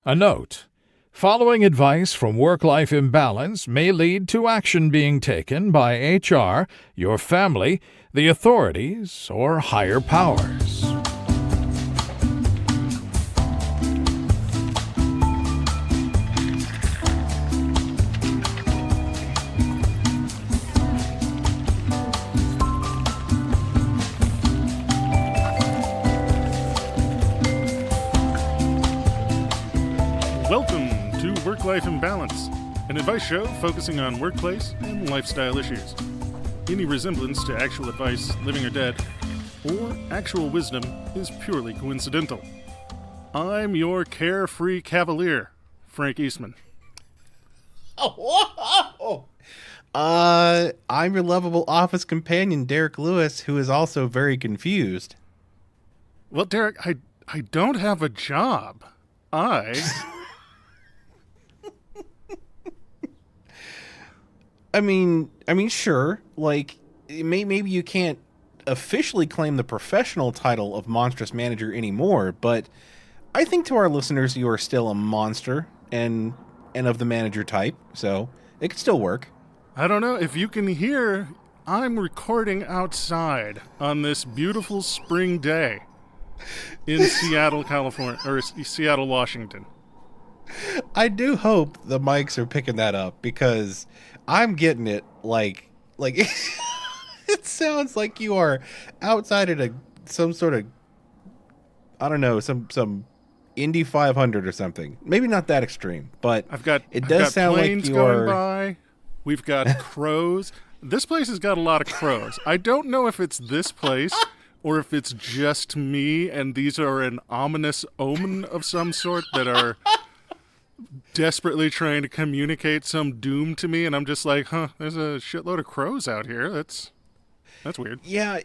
A note: following advice from Work-Life Imbalance may lead to action being taken by HR, your family, the authorities, or higher powers. Welcome to Work-Life Imbalance, an advice show focusing on workplace and lifestyle issues. Any resemblance to actual advice, living or dead, or actual wisdom is purely coincidental. I'm your carefree cavalier, Frank Eastman. Oh, I'm your lovable office companion, Derek Lewis, who is also very confused. Well, Derek, I don't have a job. I mean, sure. Like, maybe you can't officially claim the professional title of monstrous manager anymore, but I think to our listeners, you are still a monster and of the manager type, so it could still work. I don't know if you can hear. I'm recording outside on this beautiful spring day in Seattle, California, or Seattle, Washington. I do hope the mics are picking that up because I'm getting it like it sounds like you are outside at some sort of, I don't know, some Indy 500 or something. Maybe not that extreme, but I've got sound like planes you going are. by. We've got crows. This place has got a lot of crows. I don't know if it's this place or if it's just me and these are an ominous omen of some sort that are desperately trying to communicate some doom to me, and I'm just like, there's a shitload of crows out here. That's weird. Yeah,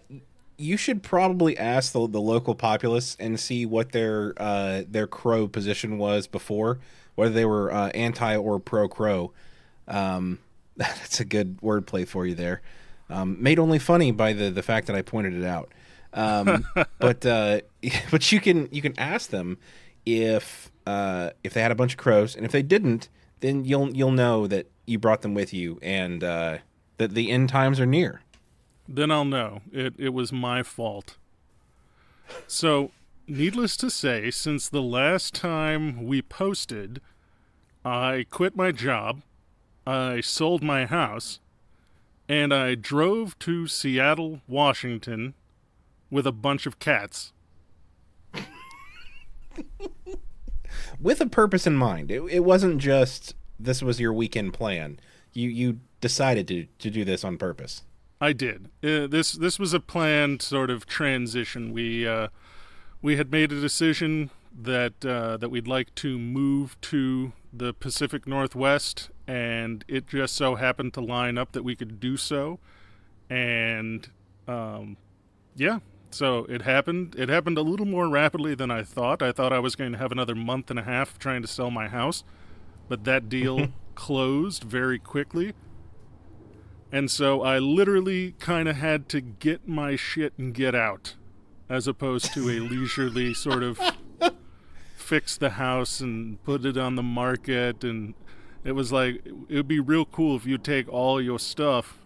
you should probably ask the local populace and see what their crow position was before, whether they were anti or pro crow. That's a good wordplay for you there. Made only funny by the fact that I pointed it out. But you can ask them if they had a bunch of crows, and if they didn't, then you'll know that you brought them with you, and that the end times are near. Then I'll know. It was my fault. So, needless to say, since the last time we posted, I quit my job, I sold my house, and I drove to Seattle, Washington with a bunch of cats. With a purpose in mind. It wasn't just this was your weekend plan. You decided to do this on purpose. I did. This was a planned sort of transition. We had made a decision that we'd like to move to the Pacific Northwest, and it just so happened to line up that we could do so. And yeah. So it happened. It happened a little more rapidly than I thought. I thought I was going to have another month and a half trying to sell my house, but that deal closed very quickly. And so I literally kind of had to get my shit and get out, as opposed to a leisurely sort of fix the house and put it on the market. And it was like, it would be real cool if you take all your stuff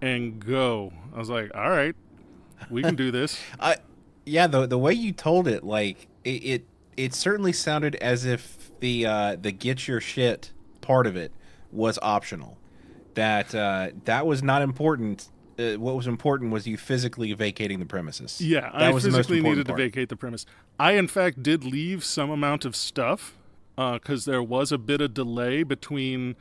and go. I was like, all right. We can do this. Yeah, the way you told it, like it certainly sounded as if the get your shit part of it was optional. That was not important. What was important was you physically vacating the premises. Yeah, that was physically the most needed to vacate the premise. I, in fact, did leave some amount of stuff because there was a bit of delay between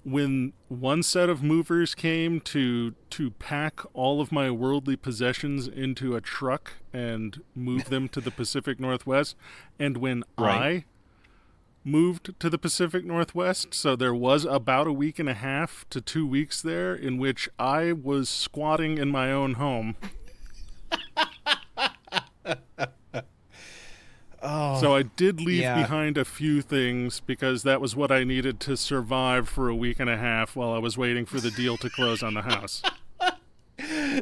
when one set of movers came to pack all of my worldly possessions into a truck and move them to the Pacific Northwest, and when I moved to the Pacific Northwest, so there was about a week and a half to 2 weeks there in which I was squatting in my own home. So I did leave behind a few things because that was what I needed to survive for a week and a half while I was waiting for the deal to close on the house.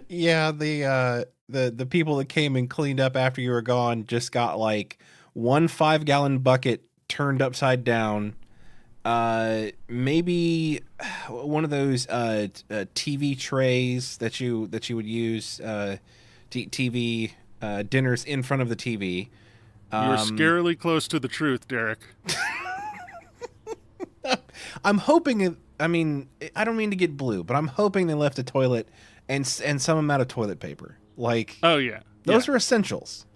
Yeah, the people that came and cleaned up after you were gone just got like one 5-gallon bucket turned upside down, maybe one of those TV trays that you would use, TV dinners in front of the TV. You're scarily close to the truth, Derek. I'm hoping. I mean, I don't mean to get blue, but I'm hoping they left a toilet and some amount of toilet paper. Like, oh yeah, those are essentials.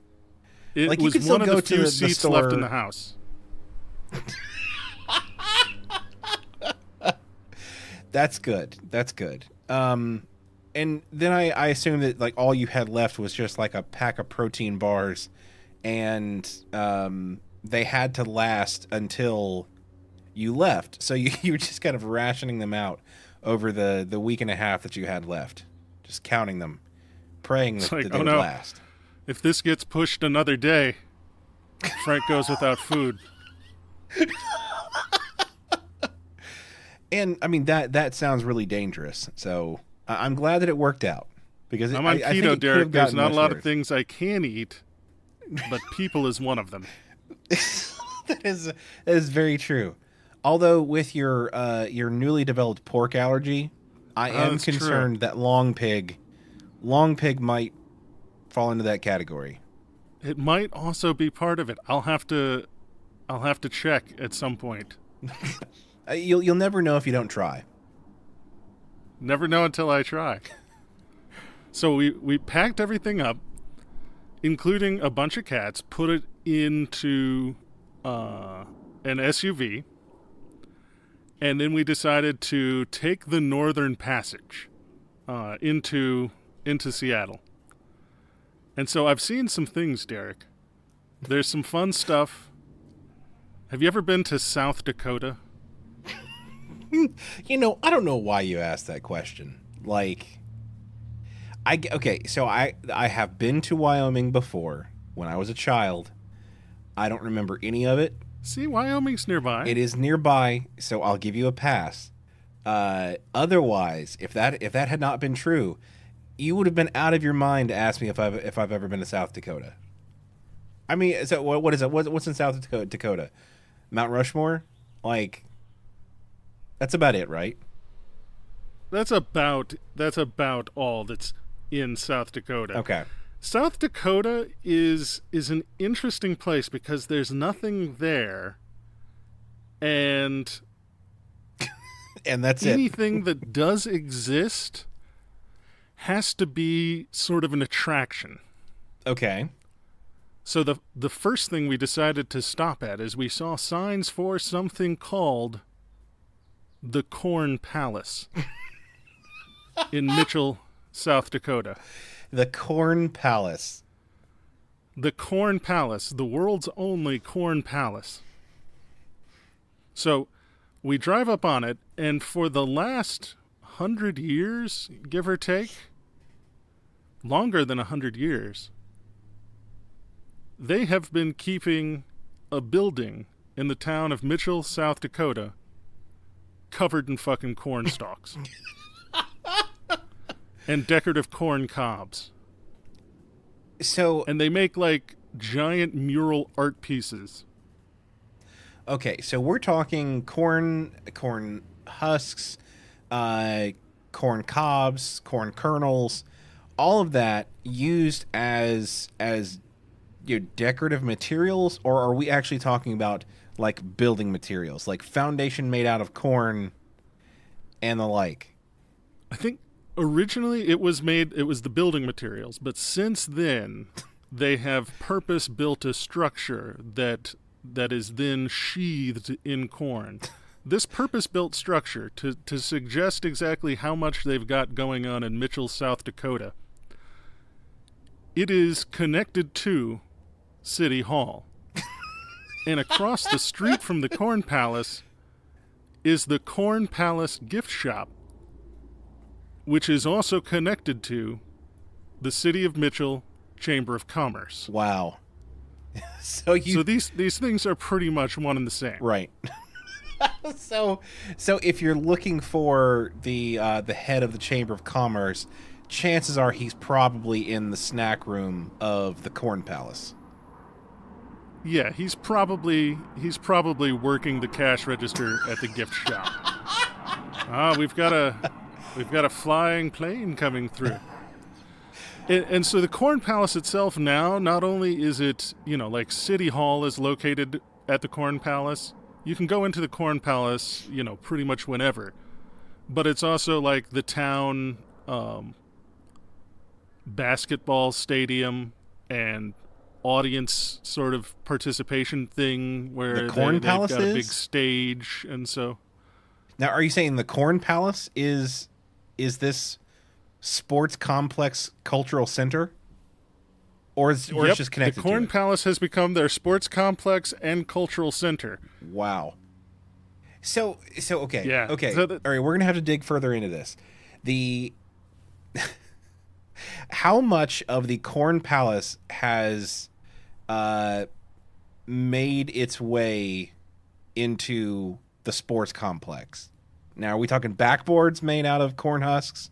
It like, was you could still one go of the to few the seats store left in the house. That's good. That's good. And then I assume that like all you had left was just like a pack of protein bars, and they had to last until you left. So you were just kind of rationing them out over the week and a half that you had left, just counting them, praying that, like, that they would no. last. If this gets pushed another day, Frank goes without food. And I mean that sounds really dangerous. So I'm glad that it worked out, because I'm on I think keto, it Derek. could have There's gotten not a much lot worse. of things I can eat, but people is one of them. that is very true. Although with your newly developed pork allergy, I am that's true. concerned that long pig might fall into that category. It might also be part of it. I'll have to check at some point. You'll never know if you don't try. Never know until I try. So we packed everything up, including a bunch of cats, put it into an SUV, and then we decided to take the Northern Passage into Seattle. And so I've seen some things, Derek. There's some fun stuff. Have you ever been to South Dakota? You know, I don't know why you asked that question. Like, so I have been to Wyoming before when I was a child. I don't remember any of it. See, Wyoming's nearby. It is nearby, so I'll give you a pass. Otherwise, if that had not been true, you would have been out of your mind to ask me if I've ever been to South Dakota. I mean, so what is it? What's in South Dakota? Mount Rushmore? Like, that's about it, right? That's about all that's in South Dakota. Okay. South Dakota is an interesting place because there's nothing there, and that's anything that does exist has to be sort of an attraction. Okay. So the first thing we decided to stop at is we saw signs for something called the Corn Palace in Mitchell, South Dakota. The Corn Palace. The Corn Palace, the world's only corn palace. So we drive up on it, and for the last 100 years, give or take, longer than 100 years, they have been keeping a building in the town of Mitchell, South Dakota, covered in fucking corn stalks. And decorative corn cobs. So, and they make like giant mural art pieces. Okay, so we're talking corn husks, corn cobs, corn kernels, all of that used as decorative materials, or are we actually talking about like building materials, like foundation made out of corn and the like? I think originally it was the building materials, but since then they have purpose built a structure that is then sheathed in corn. This purpose-built structure, to suggest exactly how much they've got going on in Mitchell, South Dakota, it is connected to City Hall. And across the street from the Corn Palace is the Corn Palace gift shop, which is also connected to the City of Mitchell Chamber of Commerce. Wow. So these things are pretty much one and the same. Right. So if you're looking for the head of the Chamber of Commerce, chances are he's probably in the snack room of the Corn Palace. Yeah, he's probably working the cash register at the gift shop. We've got a flying plane coming through. And so the Corn Palace itself now, not only is it, like City Hall is located at the Corn Palace, you can go into the Corn Palace, pretty much whenever. But it's also like the town basketball stadium and audience sort of participation thing where the Corn Palace they've got is? a big stage, and so. Now, are you saying the Corn Palace is this sports complex cultural center? Or it's just connected to the Corn it? Palace has become their sports complex and cultural center. Wow. So okay. Yeah. Okay. So all right, we're going to have to dig further into this. How much of the Corn Palace has made its way into the sports complex? Now, are we talking backboards made out of corn husks,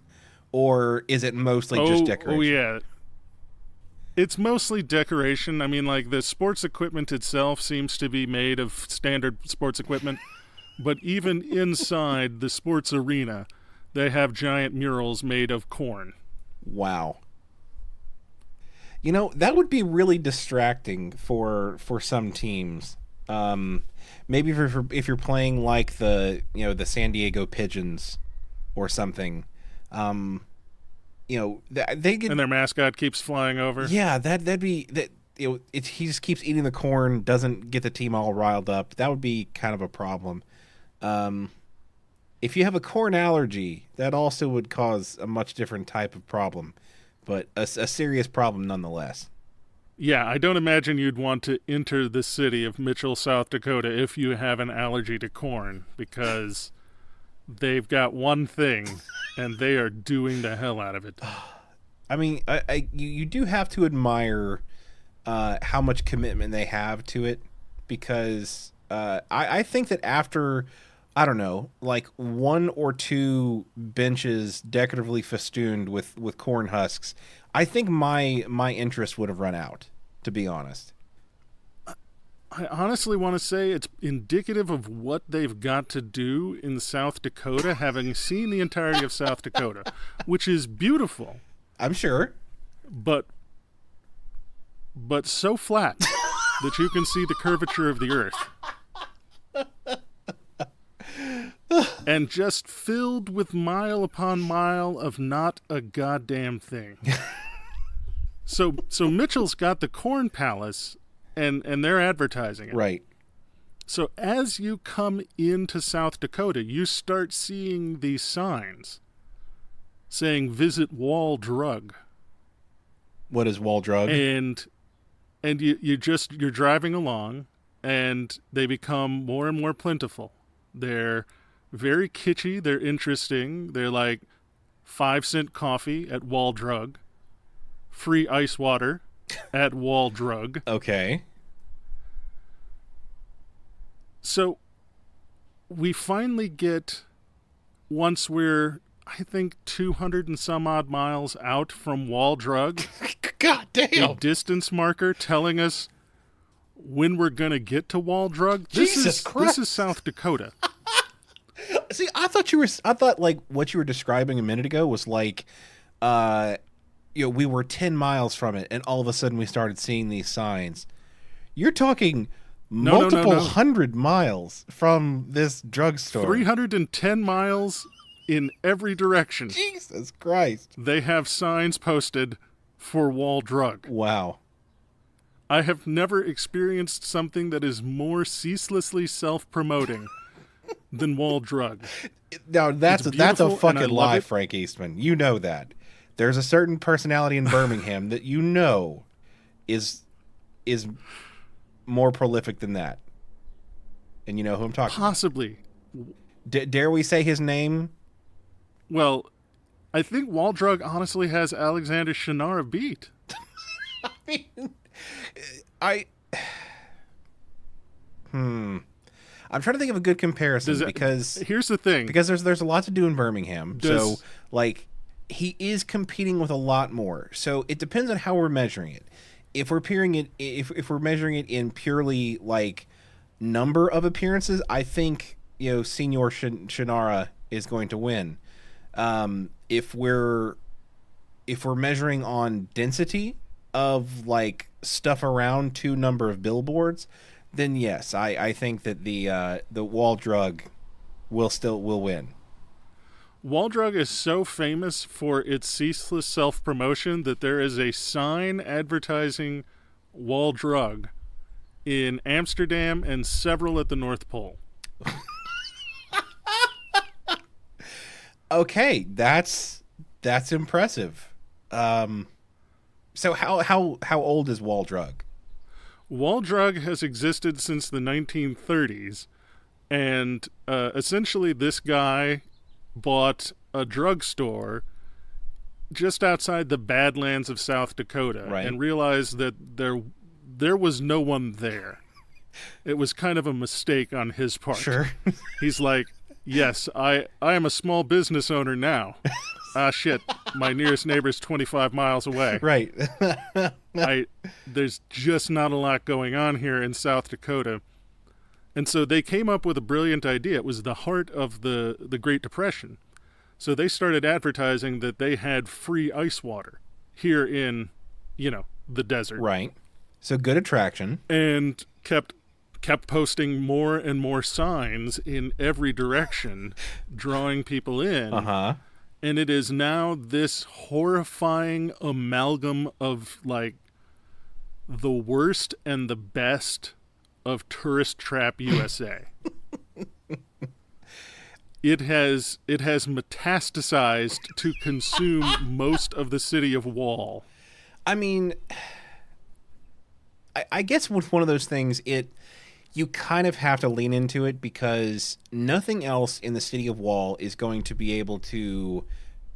or is it mostly just decoration? Oh, yeah. It's mostly decoration. I mean, like, the sports equipment itself seems to be made of standard sports equipment, but even inside the sports arena, they have giant murals made of corn. Wow. That would be really distracting for some teams. Maybe if you're playing like the San Diego Pigeons or something. They get, and their mascot keeps flying over. Yeah, that'd be that. He just keeps eating the corn, doesn't get the team all riled up. That would be kind of a problem. If you have a corn allergy, that also would cause a much different type of problem, but a serious problem nonetheless. Yeah, I don't imagine you'd want to enter the city of Mitchell, South Dakota if you have an allergy to corn, because they've got one thing, and they are doing the hell out of it. I mean, you do have to admire how much commitment they have to it, because I think that after, I don't know, like 1 or 2 benches decoratively festooned with corn husks, I think my interest would have run out, to be honest. I honestly want to say it's indicative of what they've got to do in South Dakota, having seen the entirety of South Dakota, which is beautiful. I'm sure. But so flat that you can see the curvature of the earth. And just filled with mile upon mile of not a goddamn thing. So Mitchell's got the Corn Palace, and they're advertising it. Right. So as you come into South Dakota, you start seeing these signs saying "Visit Wall Drug." What is Wall Drug? And you're driving along, and they become more and more plentiful. They're very kitschy. They're interesting. They're like 5-cent coffee at Wall Drug, free ice water at Wall Drug. Okay. So we finally get, once we're, I think, 200 and some odd miles out from Wall Drug, God damn, a distance marker telling us when we're going to get to Wall Drug. Jesus Christ. This is South Dakota. See, I thought like what you were describing a minute ago was like, we were 10 miles from it, and all of a sudden we started seeing these signs. You're talking multiple hundred miles from this drugstore. 310 miles in every direction. Jesus Christ. They have signs posted for Wall Drug. Wow. I have never experienced something that is more ceaselessly self-promoting than Wall Drug. Now, that's a fucking lie, Frank Eastman. You know that. There's a certain personality in Birmingham that is more prolific than that. And you know who I'm talking Possibly. about. Dare we say his name? Well, I think Wall Drug honestly has Alexander Shannara beat. I mean, I'm trying to think of a good comparison because here's the thing. Because there's a lot to do in Birmingham. So like he is competing with a lot more. So it depends on how we're measuring it. if we're peering it, if we're measuring it in purely like number of appearances, I think Senor Shannara is going to win. If we're measuring on density of like stuff around to number of billboards, then yes, I think that the wall drug will win. Wall drug is so famous for its ceaseless self-promotion that there is a sign advertising wall drug in Amsterdam and several at the North Pole. Okay, that's impressive. So how old is wall drug? Wall drug has existed since the 1930s, and essentially this guy bought a drugstore just outside the Badlands of South Dakota, right, and realized that there was no one there. It was kind of a mistake on his part. Sure. He's like, yes, I am a small business owner now. Shit, my nearest neighbor's 25 miles away. Right. There's just not a lot going on here in South Dakota. And so they came up with a brilliant idea. It was the heart of the Great Depression. So they started advertising that they had free ice water here in, the desert. Right. So good attraction. And kept posting more and more signs in every direction, drawing people in. Uh-huh. And it is now this horrifying amalgam of, like, the worst and the best of Tourist Trap USA. It has metastasized to consume most of the city of Wall. I mean, I guess with one of those things, you kind of have to lean into it because nothing else in the city of Wall is going to be able to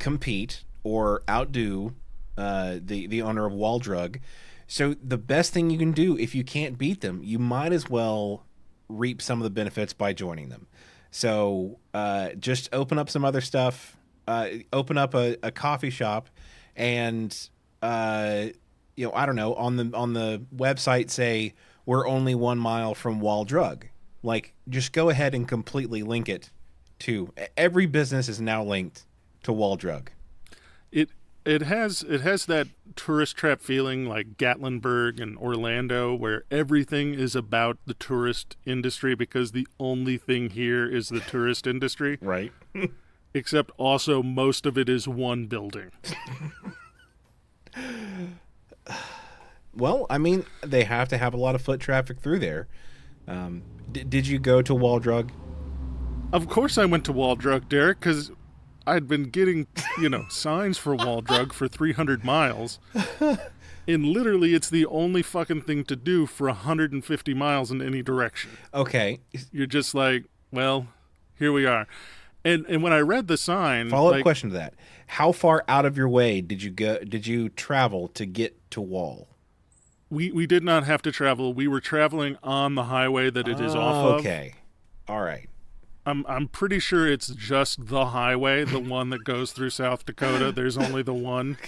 compete or outdo the owner of Wall Drug. So the best thing you can do, if you can't beat them, you might as well reap some of the benefits by joining them. So just open up some other stuff, open up a coffee shop, and I don't know, on the website say we're only 1 mile from Wall Drug. Like, just go ahead and completely link it to every business is now linked to Wall Drug. It has that tourist trap feeling like Gatlinburg and Orlando, where everything is about the tourist industry because the only thing here is the tourist industry. Right. Except also most of it is one building. Well, I mean, they have to have a lot of foot traffic through there. Did you go to Wall Drug? Of course I went to Wall Drug, Derek, because I'd been getting, signs for Wall Drug for 300 miles. And literally, it's the only fucking thing to do for 150 miles in any direction. Okay. You're just like, well, here we are. And when I read the sign... Follow-up question to that. How far out of your way did you travel to get to Wall? We did not have to travel. We were traveling on the highway that it is off of. Okay. All right. I'm pretty sure it's just the highway, the one that goes through South Dakota. There's only the one.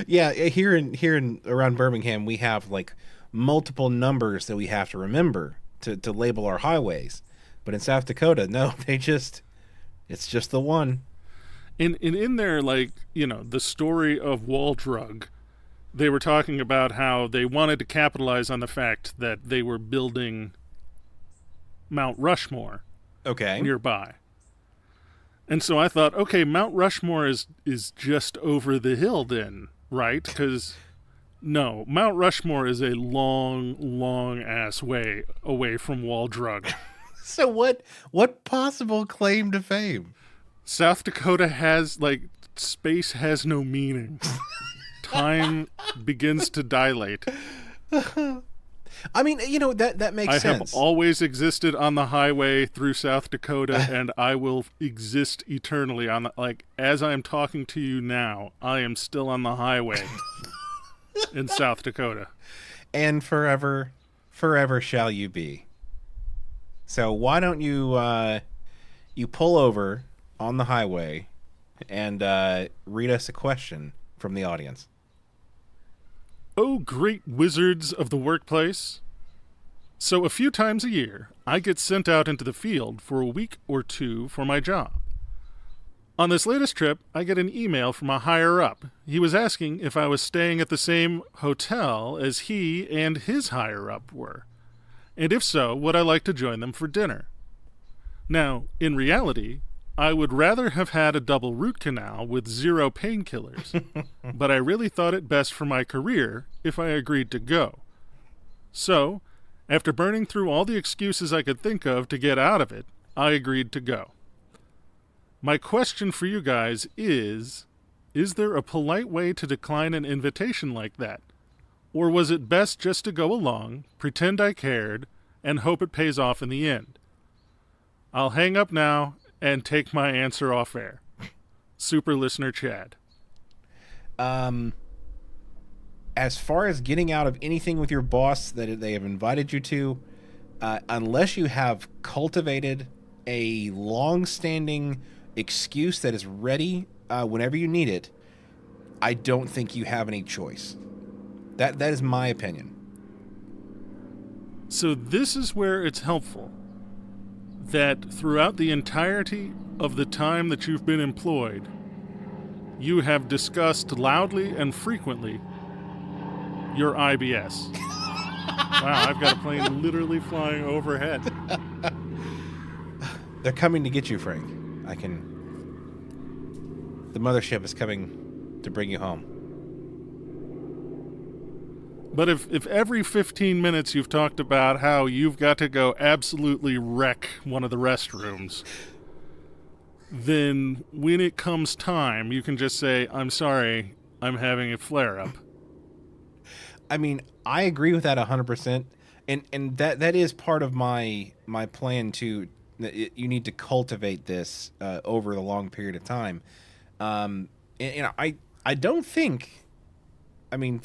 Yeah, here in around Birmingham, we have like multiple numbers that we have to remember to label our highways. But in South Dakota, no, it's just the one. And in there, the story of Wall Drug, they were talking about how they wanted to capitalize on the fact that they were building Mount Rushmore. Okay. Nearby. And so I thought, okay, Mount Rushmore is just over the hill then, right? Because, no, Mount Rushmore is a long, long-ass way away from Wall Drug. So what possible claim to fame? South Dakota has, space has no meaning. Time begins to dilate. I mean, that makes sense. I have always existed on the highway through South Dakota, and I will exist eternally on as I am talking to you now, I am still on the highway in South Dakota. And forever shall you be. So why don't you pull over on the highway and read us a question from the audience? Oh, great wizards of the workplace. So a few times a year, I get sent out into the field for a week or two for my job. On this latest trip, I get an email from a higher-up. He was asking if I was staying at the same hotel as he and his higher-up were, and if so, would I like to join them for dinner. Now, in reality, I would rather have had a double root canal with 0 painkillers, but I really thought it best for my career if I agreed to go. So, after burning through all the excuses I could think of to get out of it, I agreed to go. My question for you guys is there a polite way to decline an invitation like that? Or was it best just to go along, pretend I cared, and hope it pays off in the end? I'll hang up now and take my answer off air. Super listener Chad. As far as getting out of anything with your boss that they have invited you to, unless you have cultivated a long-standing excuse that is ready whenever you need it, I don't think you have any choice. That is my opinion. So this is where it's helpful that throughout the entirety of the time that you've been employed, you have discussed loudly and frequently your IBS. Wow, I've got a plane literally flying overhead. They're coming to get you, Frank. The mothership is coming to bring you home. But if every 15 minutes you've talked about how you've got to go absolutely wreck one of the restrooms, then when it comes time, you can just say, I'm sorry, I'm having a flare-up. I mean, I agree with that 100%. And that is part of my plan to... You need to cultivate this over the long period of time. I don't think... I mean...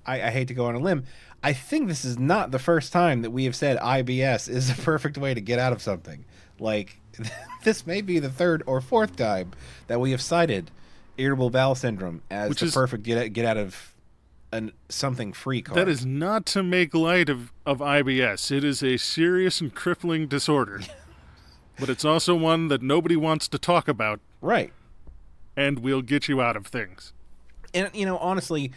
I hate to go on a limb. I think this is not the first time that we have said IBS is the perfect way to get out of something. Like, this may be the third or fourth time that we have cited irritable bowel syndrome as the perfect get out of something free card. That is not to make light of IBS. It is a serious and crippling disorder. But it's also one that nobody wants to talk about. Right. And we'll get you out of things. And, honestly...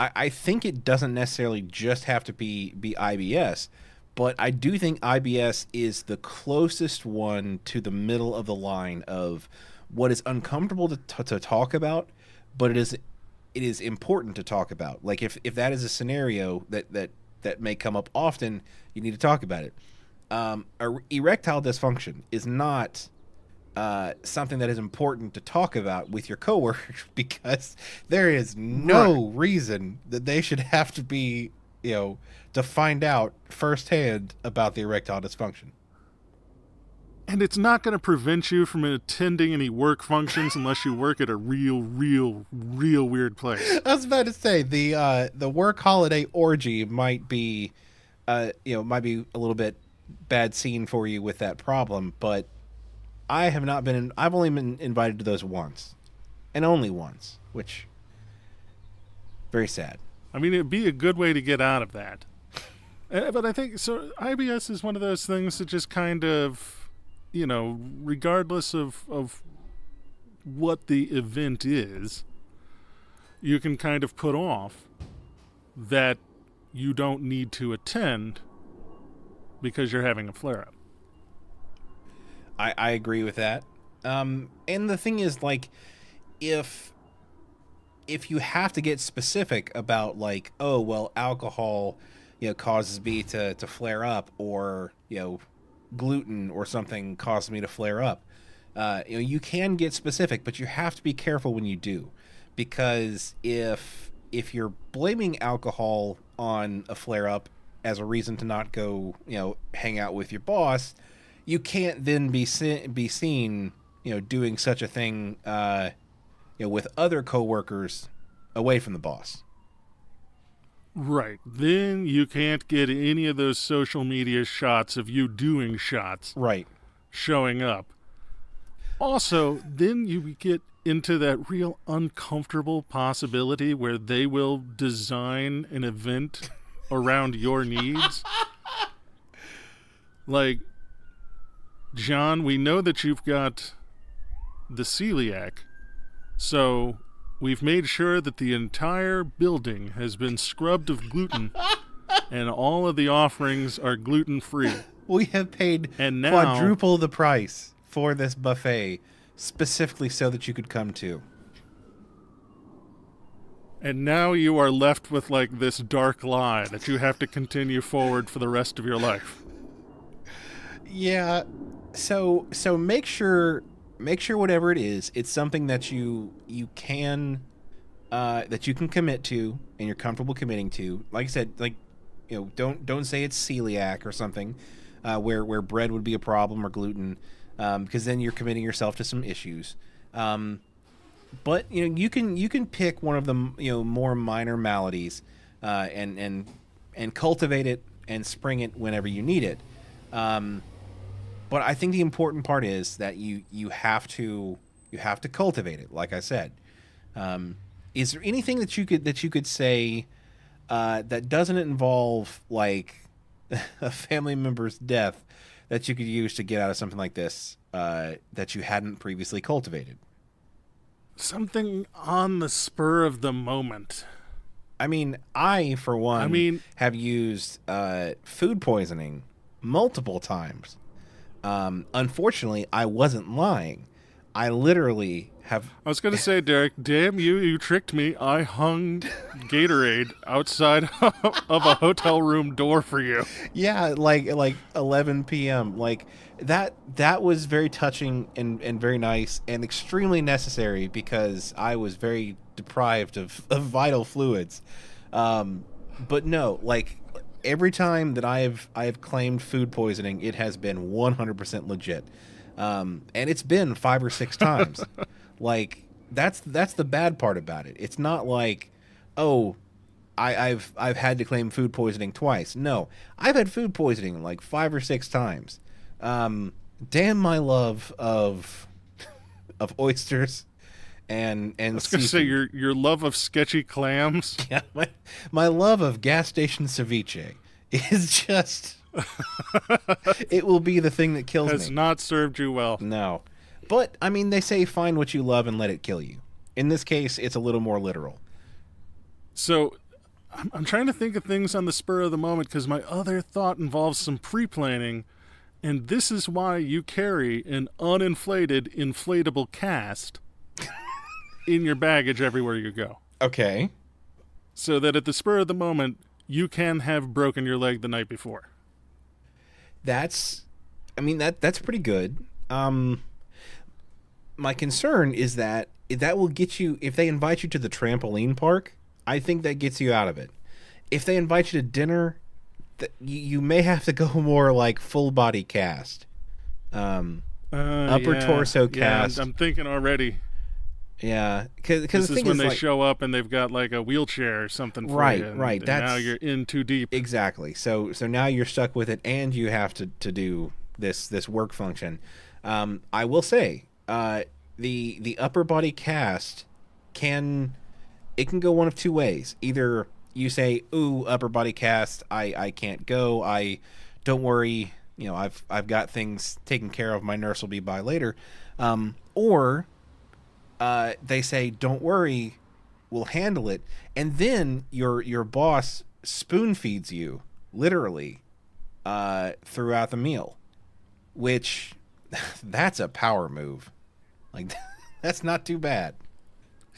I think it doesn't necessarily just have to be IBS, but I do think IBS is the closest one to the middle of the line of what is uncomfortable to talk about, but it is important to talk about. Like if that is a scenario that may come up often, you need to talk about it. Erectile dysfunction is not something that is important to talk about with your coworkers because there is no reason that they should have to be, to find out firsthand about the erectile dysfunction. And it's not going to prevent you from attending any work functions unless you work at a real weird place. I was about to say the work holiday orgy might be a little bit bad scene for you with that problem, but I've only been invited to those once, and only once, which very sad. I mean, it'd be a good way to get out of that. But I think so. IBS is one of those things that just kind of, regardless of what the event is, you can kind of put off that you don't need to attend because you're having a flare-up. I agree with that. And the thing is, like, if you have to get specific about, like, oh, well, alcohol, causes me to flare up, or, gluten or something causes me to flare up, you can get specific, but you have to be careful when you do. Because if you're blaming alcohol on a flare-up as a reason to not go, hang out with your boss, you can't then be seen, doing such a thing, with other coworkers away from the boss. Right. Then you can't get any of those social media shots of you doing shots. Right. Showing up. Also, then you get into that real uncomfortable possibility where they will design an event around your needs. Like, John, we know that you've got the celiac, so we've made sure that the entire building has been scrubbed of gluten and all of the offerings are gluten-free. We have paid And now, quadruple the price for this buffet specifically so that you could come to. and now you are left with like this dark lie that you have to continue forward for the rest of your life. Yeah. So make sure whatever it is, it's something that you can commit to and you're comfortable committing to. Like I said, like, you know, don't say it's celiac or something, where bread would be a problem or gluten, because then you're committing yourself to some issues. But you know, you can pick one of the, you know, more minor maladies, and cultivate it and spring it whenever you need it. But I think the important part is that you have to cultivate it. Like I said, is there anything that you could say that doesn't involve like a family member's death that you could use to get out of something like this, that you hadn't previously cultivated? Something on the spur of the moment. I mean, I, for one, have used food poisoning multiple times. Unfortunately, I wasn't lying. I literally have... I was going to say, Derek, damn you, you tricked me. I hung Gatorade outside of a hotel room door for you. Yeah, like 11 p.m. Like, that was very touching and very nice and extremely necessary because I was very deprived of vital fluids. But no, like, every time that I have claimed food poisoning, it has been 100% legit. And it's been 5 or 6 times. Like, that's the bad part about it. It's not like, oh, I've had to claim food poisoning twice. No, I've had food poisoning like 5 or 6 times. Damn my love of oysters and I was going to say your love of sketchy clams. Yeah, my love of gas station ceviche is just it will be the thing that kills me. Has not served you well. No. But I mean, they say find what you love and let it kill you. In this case, it's a little more literal. So I'm trying to think of things on the spur of the moment because my other thought involves some pre-planning, and this is why you carry an uninflated inflatable cast in your baggage everywhere you go. Okay. So that at the spur of the moment, you can have broken your leg the night before. That's pretty good. My concern is that will get you, if they invite you to the trampoline park, I think that gets you out of it. If they invite you to dinner, you may have to go more like full body cast. Upper torso cast. Yeah, I'm thinking already. Yeah, because this is when they show up and they've got like a wheelchair or something for right, you. And, right. And now you're in too deep. Exactly. So now you're stuck with it, and you have to do this work function. I will say, the upper body cast can go one of two ways. Either you say, "Ooh, upper body cast, I can't go. Don't worry, you know, I've got things taken care of. My nurse will be by later," or they say, "Don't worry, we'll handle it," and then your boss spoon feeds you literally throughout the meal, which that's a power move. Like, that's not too bad.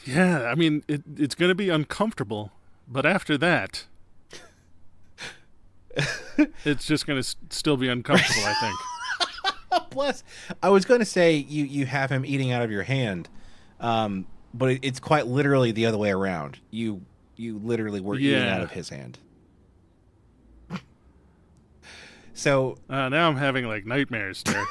Yeah, I mean, it's going to be uncomfortable, but after that, it's just going to still be uncomfortable, I think. Plus, I was going to say you have him eating out of your hand, but it's quite literally the other way around. You literally were eating out of his hand. So now I'm having like nightmares, Derek.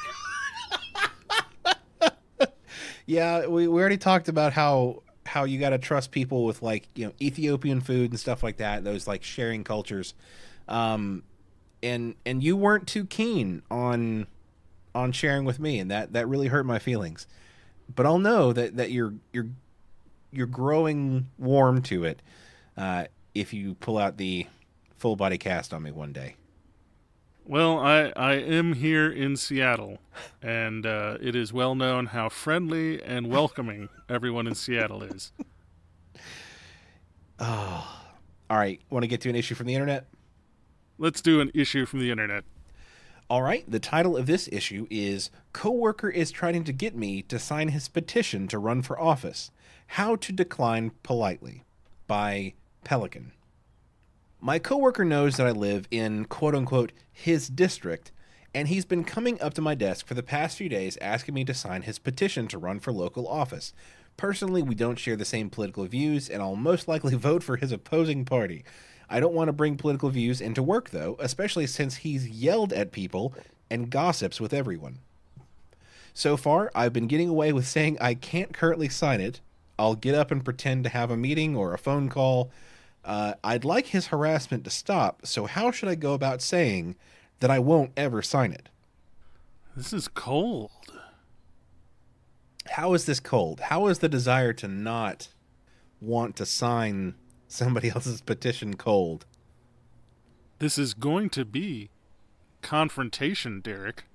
Yeah, we already talked about how you got to trust people with, like, you know, Ethiopian food and stuff like that, those like sharing cultures. And you weren't too keen on on sharing with me, and that really hurt my feelings. But I'll know that you're growing warm to it if you pull out the full body cast on me one day. Well, I am here in Seattle, and it is well known how friendly and welcoming everyone in Seattle is. Oh, all right. Want to get to an issue from the internet? Let's do an issue from the internet. All right. The title of this issue is "Coworker is trying to get me to sign his petition to run for office. How to decline politely," by Pelican. My coworker knows that I live in quote-unquote his district, and he's been coming up to my desk for the past few days asking me to sign his petition to run for local office. Personally, we don't share the same political views, and I'll most likely vote for his opposing party. I don't want to bring political views into work, though, especially since he's yelled at people and gossips with everyone. So far, I've been getting away with saying I can't currently sign it. I'll get up and pretend to have a meeting or a phone call. I'd like his harassment to stop, so how should I go about saying that I won't ever sign it? This is cold. How is this cold? How is the desire to not want to sign somebody else's petition cold? This is going to be confrontation, Derek.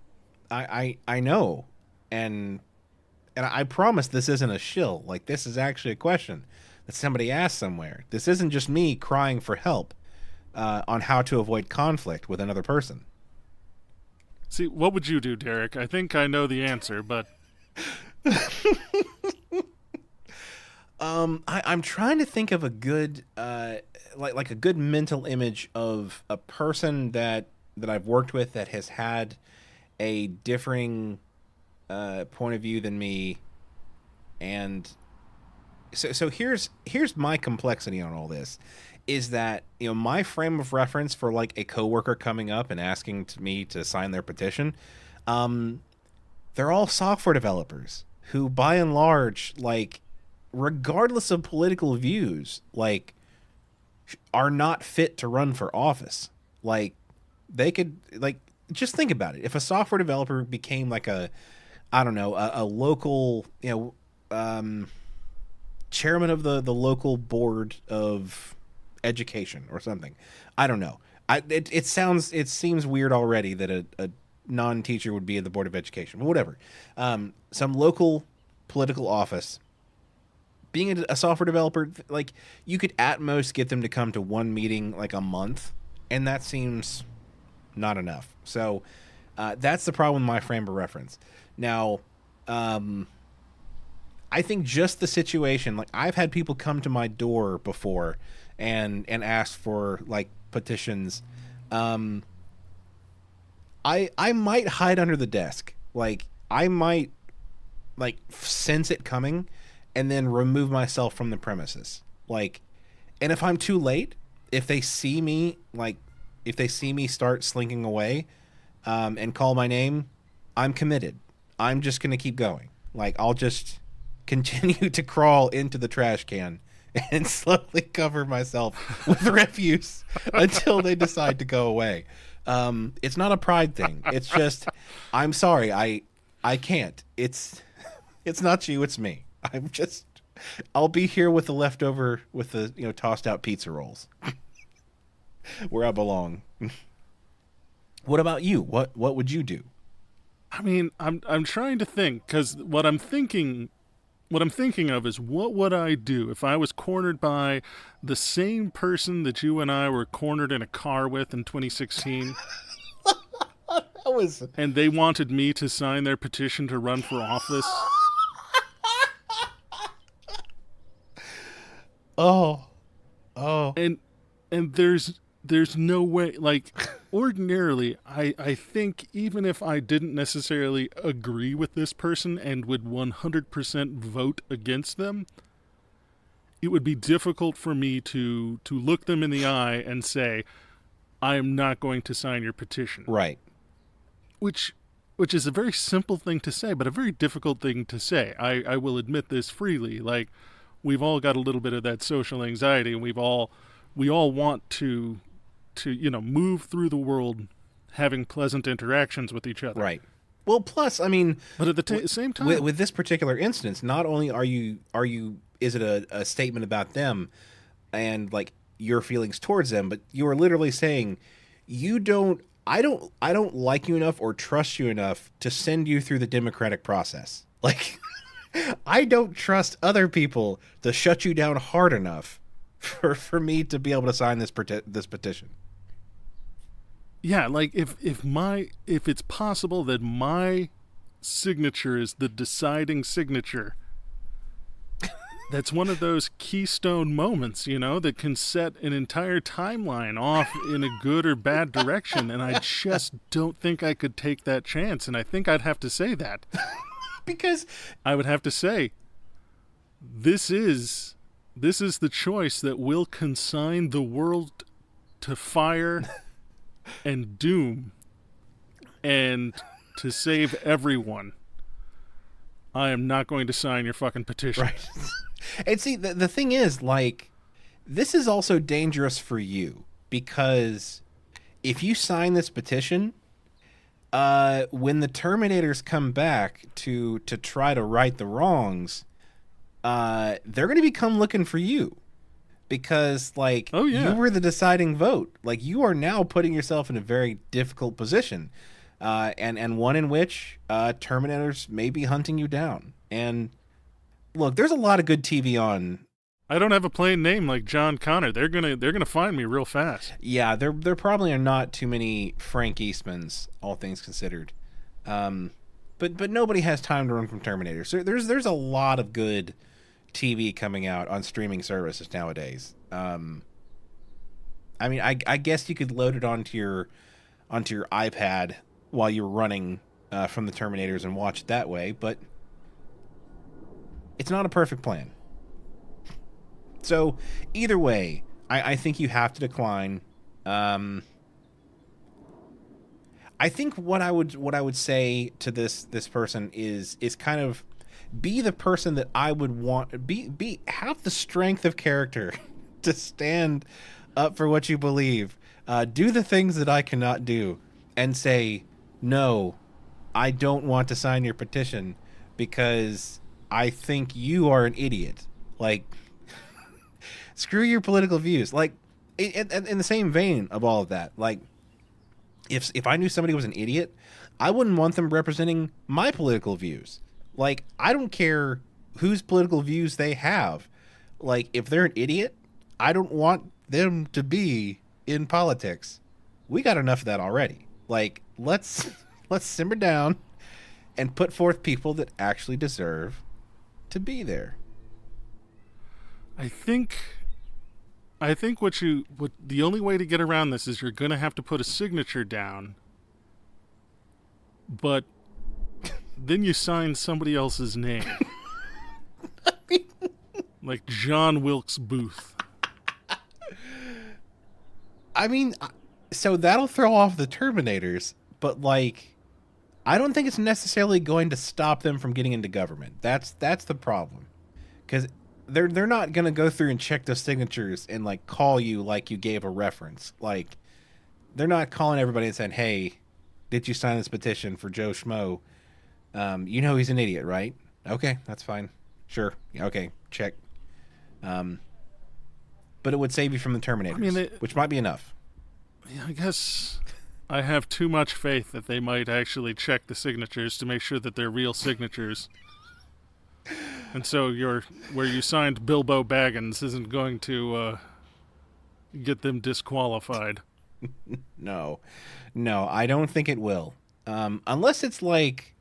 I know. And I promise this isn't a shill. Like, this is actually a question that somebody asked somewhere. This isn't just me crying for help on how to avoid conflict with another person. See, what would you do, Derek? I think I know the answer, but... I'm trying to think of a good, like a good mental image of a person that I've worked with that has had a differing point of view than me, and so here's my complexity on all this, is that, you know, my frame of reference for like a coworker coming up and asking me to sign their petition, they're all software developers who, by and large, like, regardless of political views, like, are not fit to run for office. Like, they could, like, just think about it. If a software developer became like a local, you know, chairman of the local board of education or something, I don't know. It seems weird already that a non-teacher would be at the board of education, but whatever. Some local political office. Being a software developer, like, you could at most get them to come to one meeting like a month, and that seems not enough. So that's the problem with my frame of reference. Now, I think just the situation, like, I've had people come to my door before and ask for like petitions. I might hide under the desk. Like, I might like sense it coming and then remove myself from the premises. Like, and if I'm too late, if they see me start slinking away, and call my name, I'm committed. I'm just going to keep going. Like, I'll just continue to crawl into the trash can and slowly cover myself with refuse until they decide to go away. It's not a pride thing. It's just, I'm sorry. I can't. It's not you. It's me. I'll be here with the you know, tossed out pizza rolls where I belong. What about you? What would you do? I mean, I'm trying to think, because what I'm thinking of is, what would I do if I was cornered by the same person that you and I were cornered in a car with in 2016? And they wanted me to sign their petition to run for office. Oh. And there's no way, like, ordinarily, I think even if I didn't necessarily agree with this person and would 100% vote against them, it would be difficult for me to look them in the eye and say, I am not going to sign your petition. Right. Which is a very simple thing to say, but a very difficult thing to say. I will admit this freely. Like, we've all got a little bit of that social anxiety, and we all want to you know, move through the world having pleasant interactions with each other. Right. Well, plus, I mean, But at the same time, with this particular instance, not only is it a statement about them and like your feelings towards them, but you are literally saying I don't like you enough or trust you enough to send you through the democratic process. Like, I don't trust other people to shut you down hard enough for me to be able to sign this petition. yeah, like if it's possible that my signature is the deciding signature, that's one of those keystone moments, you know, that can set an entire timeline off in a good or bad direction, and I just don't think I could take that chance, and I think I'd have to say that. Because I would have to say, this is the choice that will consign the world to fire and doom, and to save everyone. I am not going to sign your fucking petition. right. And see, the thing is, like, this is also dangerous for you, because if you sign this petition, when the Terminators come back to try to right the wrongs, they're going to become looking for you, because, like, oh, yeah, you were the deciding vote. Like, you are now putting yourself in a very difficult position, and one in which Terminators may be hunting you down. And look, there's a lot of good TV on. I don't have a plain name like John Connor. They're gonna find me real fast. Yeah, there probably are not too many Frank Eastmans, all things considered. But nobody has time to run from Terminators. So there's a lot of good TV coming out on streaming services nowadays. I mean, I guess you could load it onto your iPad while you're running from the Terminators and watch it that way, but it's not a perfect plan. So either way, I think you have to decline. I think what I would say to this person is kind of be the person that I would want, have the strength of character to stand up for what you believe. Do the things that I cannot do, and say, no, I don't want to sign your petition because I think you are an idiot. Like, screw your political views. Like, in the same vein of all of that, like, if I knew somebody was an idiot, I wouldn't want them representing my political views. Like, I don't care whose political views they have. Like, if they're an idiot, I don't want them to be in politics. We got enough of that already. Like, let's simmer down and put forth people that actually deserve to be there. I think what the only way to get around this is you're going to have to put a signature down, but then you sign somebody else's name. Like John Wilkes Booth. I mean, so that'll throw off the Terminators, but, like, I don't think it's necessarily going to stop them from getting into government. That's the problem. Because they're not going to go through and check those signatures and, like, call you like you gave a reference. Like, they're not calling everybody and saying, hey, did you sign this petition for Joe Schmo? You know he's an idiot, right? Okay, that's fine. Sure. Okay, check. But it would save you from the Terminators, which might be enough. Yeah, I guess I have too much faith that they might actually check the signatures to make sure that they're real signatures. And so where you signed Bilbo Baggins isn't going to get them disqualified. No, I don't think it will. Unless it's, like,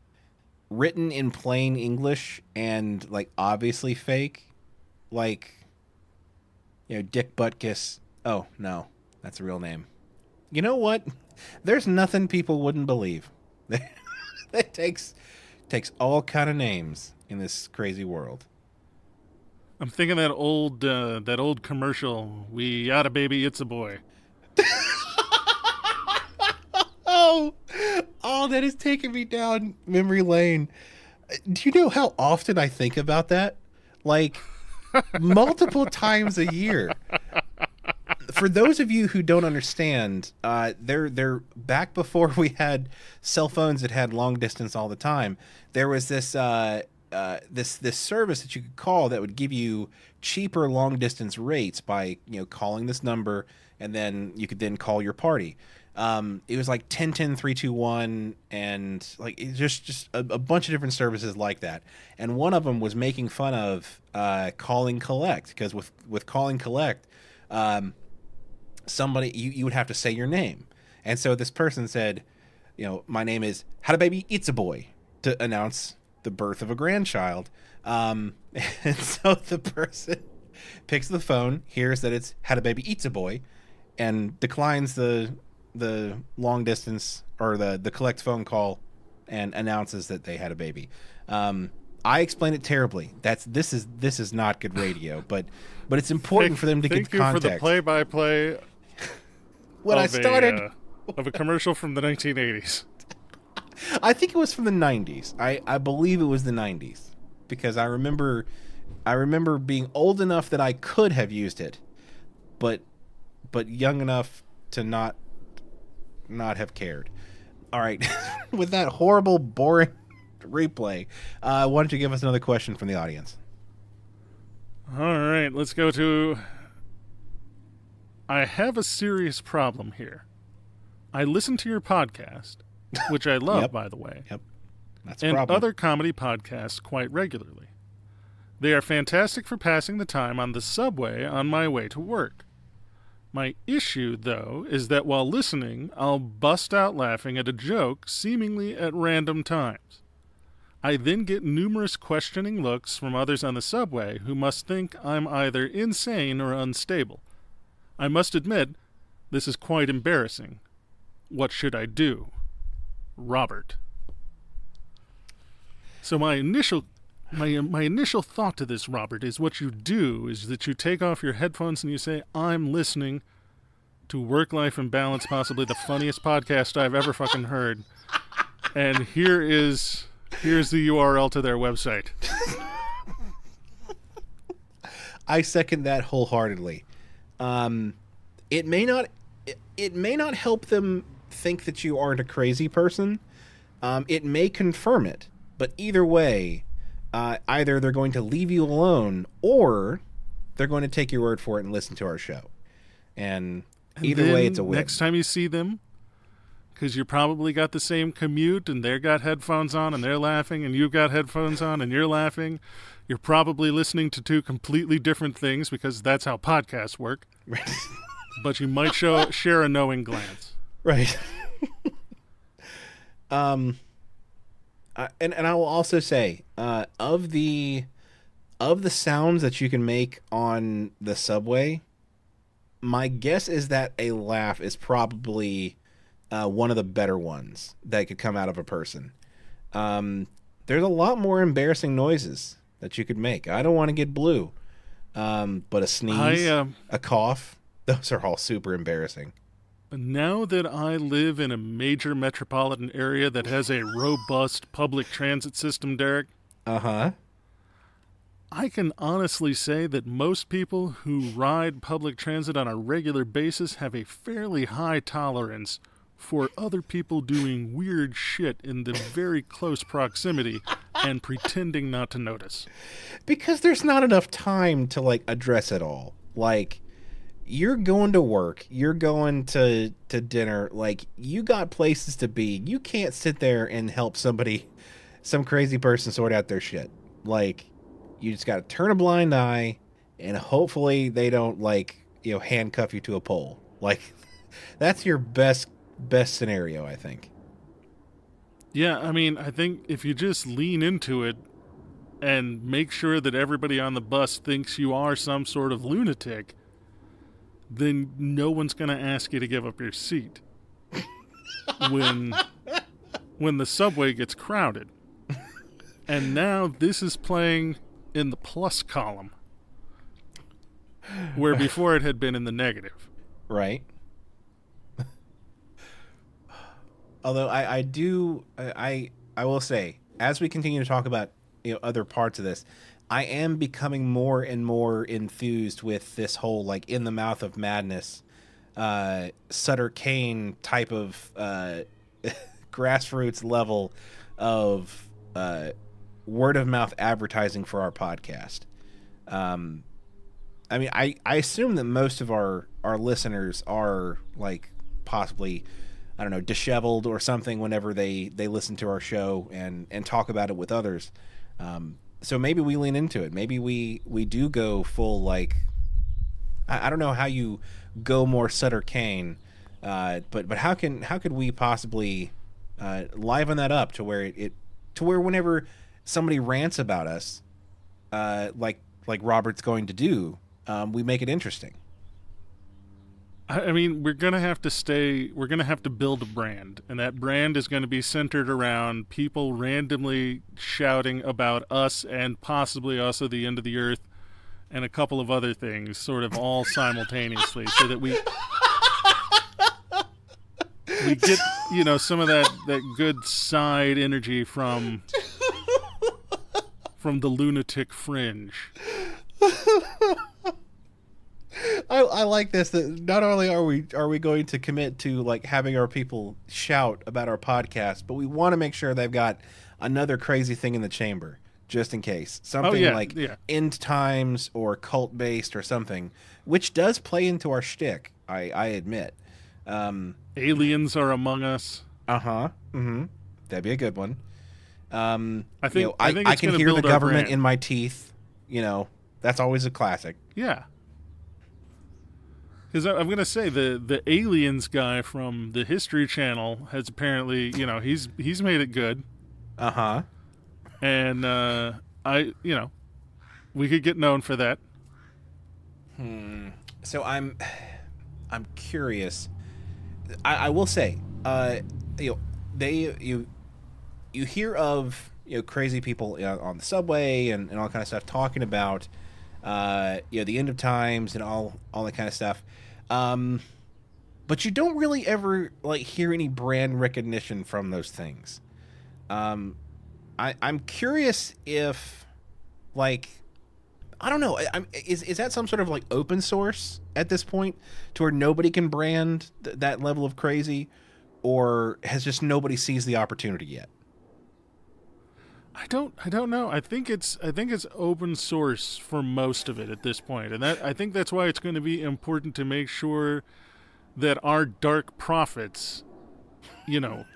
written in plain English and, like, obviously fake. Like, you know, Dick Butkus. Oh, no, that's a real name. You know what? There's nothing people wouldn't believe. That takes all kind of names in this crazy world. I'm thinking that old commercial. We got a baby, it's a boy. Oh, that is taking me down memory lane. Do you know how often I think about that? Like, multiple times a year. For those of you who don't understand, they're back before we had cell phones that had long distance all the time. There was this this service that you could call that would give you cheaper long distance rates by calling this number, and then you could then call your party. It was like 10-10-3-2-1, and like it just a bunch of different services like that. And one of them was making fun of calling collect, because with calling collect, somebody you would have to say your name. And so this person said, my name is Had a Baby It's a Boy, to announce the birth of a grandchild. And so the person picks the phone, hears that it's Had a Baby Eats a Boy, and declines the long distance or the collect phone call, and announces that they had a baby. I explained it terribly. This is not good radio, but it's important for them to get the context. Thank you for the play-by-play when I started of a commercial from the 1980s. I think it was from the 90s. I believe it was the 90s, because I remember being old enough that I could have used it, but young enough to not have cared. All right. With that horrible, boring replay, why don't you give us another question from the audience? All right, let's go to... I have a serious problem here. I listen to your podcast, which I love, Yep. by the way. Yep. That's a And problem. other comedy podcasts quite regularly. They are fantastic for passing the time on the subway on my way to work. My issue, though, is that while listening, I'll bust out laughing at a joke seemingly at random times. I then get numerous questioning looks from others on the subway who must think I'm either insane or unstable. I must admit, this is quite embarrassing. What should I do? Robert. So my initial thought to this, Robert, is what you do is that you take off your headphones and you say, I'm listening to Work-Life Imbalance, possibly the funniest podcast I've ever fucking heard. And here's the URL to their website. I second that wholeheartedly. It may not help them think that you aren't a crazy person. It may confirm it, but either way, either they're going to leave you alone, or they're going to take your word for it and listen to our show. And either way, it's a win. Next time you see them, because you probably got the same commute and they've got headphones on and they're laughing and you've got headphones on and you're laughing, you're probably listening to two completely different things, because that's how podcasts work. But you might share a knowing glance. Right. And I will also say, of the sounds that you can make on the subway, my guess is that a laugh is probably one of the better ones that could come out of a person. There's a lot more embarrassing noises that you could make. I don't want to get blue, but a sneeze, a cough, those are all super embarrassing. Now that I live in a major metropolitan area that has a robust public transit system, Derek, Uh-huh. I can honestly say that most people who ride public transit on a regular basis have a fairly high tolerance for other people doing weird shit in the very close proximity and pretending not to notice. Because there's not enough time to, address it all. You're going to work, you're going to dinner, you got places to be. You can't sit there and help some crazy person sort out their shit. You just got to turn a blind eye, and hopefully they don't, handcuff you to a pole. That's your best scenario, I think. Yeah, I mean, I think if you just lean into it and make sure that everybody on the bus thinks you are some sort of lunatic, then no one's going to ask you to give up your seat when the subway gets crowded. And now this is playing in the plus column, where before it had been in the negative. Right. Although I will say, as we continue to talk about other parts of this, I am becoming more and more enthused with this whole like in the mouth of madness, Sutter Kane type of grassroots level of word of mouth advertising for our podcast. I mean, I assume that most of our listeners are like possibly, I don't know, disheveled or something whenever they listen to our show and talk about it with others. So maybe we lean into it. Maybe we do go full like, I don't know how you go more Sutter Kane, but how could we possibly liven that up to where where whenever somebody rants about us, like Robert's going to do, we make it interesting. I mean, we're going to have to build a brand, and that brand is going to be centered around people randomly shouting about us and possibly also the end of the earth and a couple of other things, sort of all simultaneously, so that we get, some of that good side energy from the lunatic fringe. I like this, that not only are we going to commit to like having our people shout about our podcast, but we want to make sure they've got another crazy thing in the chamber just in case. Something end times or cult based or something, which does play into our shtick, I admit. Aliens are among us. Uh-huh. Mm-hmm. That'd be a good one. I think I can hear the government in my teeth. That's always a classic. Yeah. Because I'm going to say the aliens guy from the History Channel has apparently, he's made it good. Uh-huh. And we could get known for that. So I'm curious. I will say, you hear of crazy people on the subway and all kind of stuff talking about the end of times and all that kind of stuff. But you don't really ever like hear any brand recognition from those things. I'm curious if, like, I don't know, is that some sort of like open source at this point to where nobody can brand that level of crazy, or has just nobody seized the opportunity yet? I don't know. I think it's open source for most of it at this point, and I think that's why it's going to be important to make sure that our dark profits,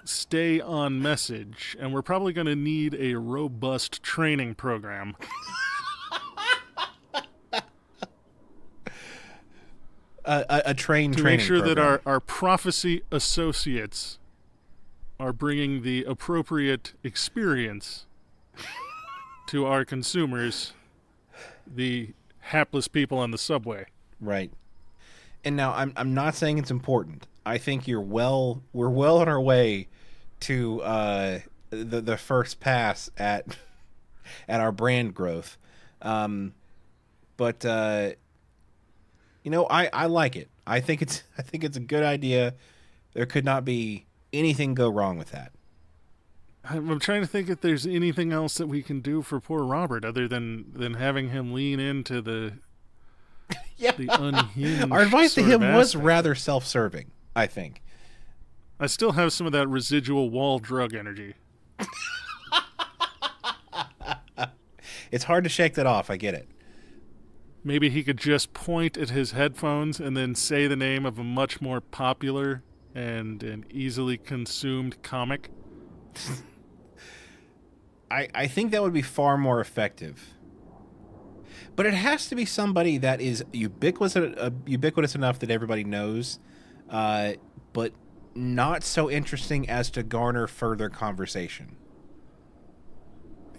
stay on message, and we're probably going to need a robust training program. A training to make sure program. that our prophecy associates are bringing the appropriate experience to our consumers, the hapless people on the subway. Right. And now I'm not saying it's important. I think we're well on our way to the first pass at our brand growth. But I like it. I think it's a good idea. There could not be anything go wrong with that. I'm trying to think if there's anything else that we can do for poor Robert other than having him lean into the the unhinged. Our advice to him was aspect. rather self-serving, I think. I still have some of that residual wall drug energy. It's hard to shake that off. I get it. Maybe he could just point at his headphones and then say the name of a much more popular and an easily consumed comic. I think that would be far more effective. But it has to be somebody that is ubiquitous enough that everybody knows, but not so interesting as to garner further conversation.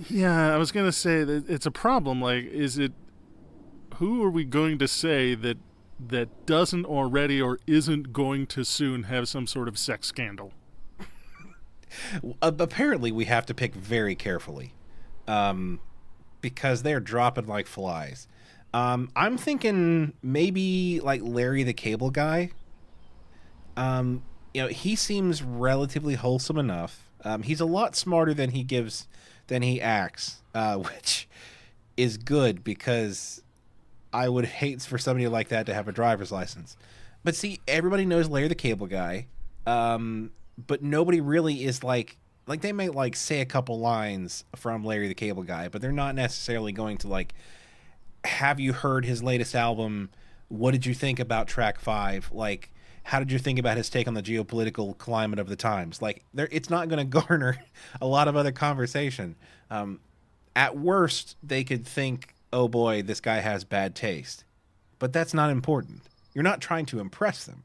Yeah, I was going to say that it's a problem. Like, who are we going to say that doesn't already or isn't going to soon have some sort of sex scandal? Apparently, we have to pick very carefully, because they're dropping like flies. I'm thinking maybe like Larry the Cable Guy. He seems relatively wholesome enough. He's a lot smarter than he acts, which is good because I would hate for somebody like that to have a driver's license. But see, everybody knows Larry the Cable Guy, but nobody really is like they may like say a couple lines from Larry the Cable Guy, but they're not necessarily going to like, have you heard his latest album? What did you think about track 5? Like, how did you think about his take on the geopolitical climate of the times? Like, it's not going to garner a lot of other conversation. At worst, they could think, oh boy, this guy has bad taste. But that's not important. You're not trying to impress them.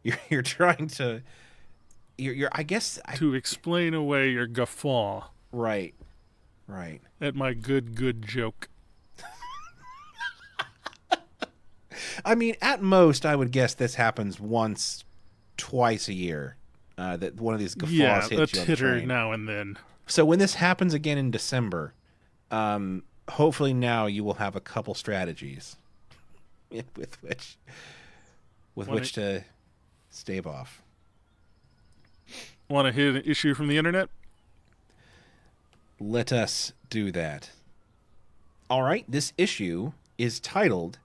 You're trying to... I guess... to explain away your guffaw. Right. At my good joke. I mean, at most, I would guess this happens once, twice a year. That one of these guffaws hits you on the titter train. now and then. So when this happens again in December, hopefully now you will have a couple strategies with which to stave off. Want to hit an issue from the internet? Let us do that. All right, this issue is titled,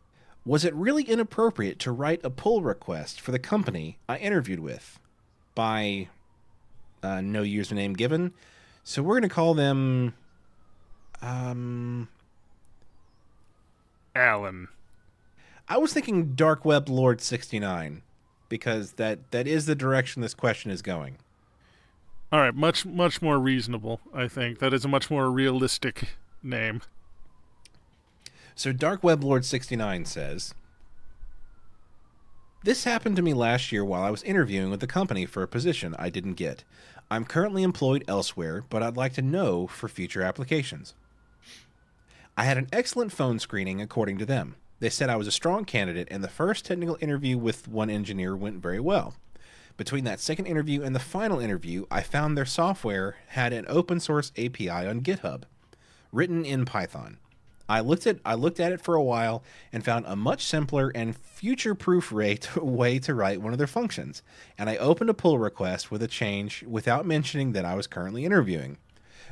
"Was it really inappropriate to write a pull request for the company I interviewed with?" by no username given. So we're going to call them Alan. I was thinking Dark Web Lord 69 because that is the direction this question is going. All right, much more reasonable, I think. That is a much more realistic name. So Dark Web Lord 69 says, "This happened to me last year while I was interviewing with the company for a position I didn't get. I'm currently employed elsewhere, but I'd like to know for future applications. I had an excellent phone screening according to them. They said I was a strong candidate, and the first technical interview with one engineer went very well. Between that second interview and the final interview, I found their software had an open source API on GitHub, written in Python. I looked at it for a while and found a much simpler and future-proof way to write one of their functions, and I opened a pull request with a change without mentioning that I was currently interviewing.